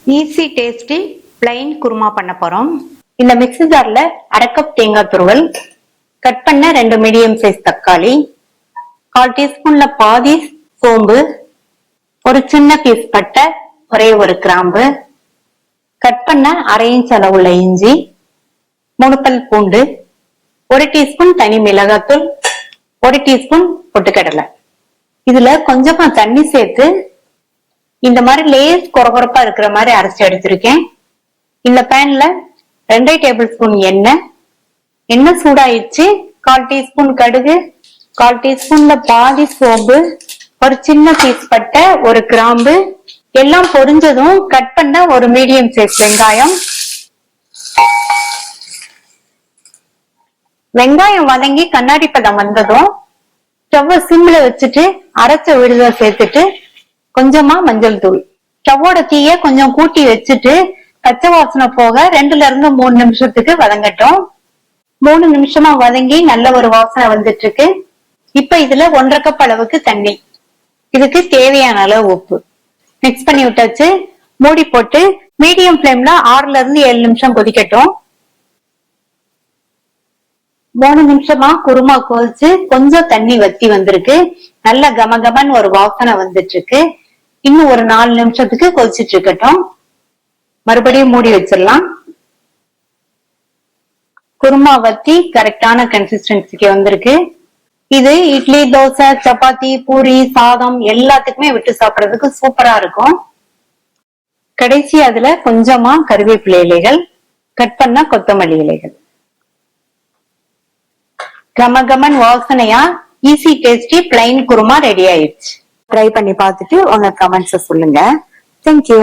Easy tasty plain kurma பண்ண போறோம். இந்த மிக்ஸி ஜார்ல 1/2 கப் தேங்காய் துருவல், கட் பண்ண 2 மீடியம் சைஸ் தக்காளி, 1/4 டீஸ்பூன்ல பாதி சோம்பு, ஒரு சின்ன பீஸ் பட்டை, ஒரே ஒரு கிராம்பு, கட் பண்ண 1/2 இன்ச் அளவுள்ள இஞ்சி, 3 பல் பூண்டு, 1 டீஸ்பூன் தனி மிளகாத்தூள், 1 டீஸ்பூன் பொட்டுக்கடலை. இதுல கொஞ்சமா தண்ணி சேர்த்து இந்த மாதிரி லேஸ் கொரகொரப்பா இருக்கிற மாதிரி அரைச்சு எடுத்திருக்கேன். இந்த பேன்ல 2 டேபிள் ஸ்பூன் எண்ணெய் சூடாயிடுச்சு. 1/4 டீஸ்பூன் கடுகு, 1/4 டீஸ்பூன்ல பாதி சோம்பு, ஒரு சின்ன பீஸ் பட்டை, ஒரு கிராம்பு எல்லாம் பொரிஞ்சதும் கட் பண்ண ஒரு மீடியம் சைஸ் வெங்காயம். வெங்காயம் வதங்கி கண்ணாடி பதம் வந்ததும் ஸ்டவ் சிம்ல வச்சுட்டு அரைச்ச விழுத சேர்த்துட்டு கொஞ்சமா மஞ்சள் தூள், ஸ்டவ்வோட தீய கொஞ்சம் கூட்டி வச்சுட்டு பச்சை வாசனை போக 2ல இருந்து 3 நிமிஷத்துக்கு வதங்கட்டும். 3 நிமிஷமா வதங்கி நல்ல ஒரு வாசனை வந்துட்டு இருக்கு. இப்ப இதுல 1/2 கப் அளவுக்கு தண்ணி, இதுக்கு தேவையான அளவு உப்பு மிக்ஸ் பண்ணி விட்டாச்சு. மூடி போட்டு மீடியம் ஃபிளேம்ல 6ல இருந்து 7 நிமிஷம் கொதிக்கட்டும். 3 நிமிஷமா குருமா கொதிச்சு கொஞ்சம் தண்ணி வத்தி வந்திருக்கு. நல்ல கமகமன்னு ஒரு வாசனை வந்துட்டு இருக்கு. இன்னும் ஒரு 4 நிமிஷத்துக்கு கொதிச்சுட்டு இருக்கட்டும். மறுபடியும் மூடி வச்சிடலாம். குருமா வத்தி கரெக்டான கன்சிஸ்டன்சிக்கு வந்திருக்கு. இது இட்லி, தோசை, சப்பாத்தி, பூரி, சாதம் எல்லாத்துக்குமே விட்டு சாப்பிடறதுக்கு சூப்பரா இருக்கும். கடைசி அதுல கொஞ்சமா கருவேப்பிலை இலைகள், கட் பண்ண கொத்தமல்லி இலைகள். கமகமன் வாசனையா easy tasty plain kurma ready ஆயிடுச்சு. ட்ரை பண்ணி பார்த்துட்டு உங்க கமெண்ட்ஸ் சொல்லுங்க. தேங்க்யூ.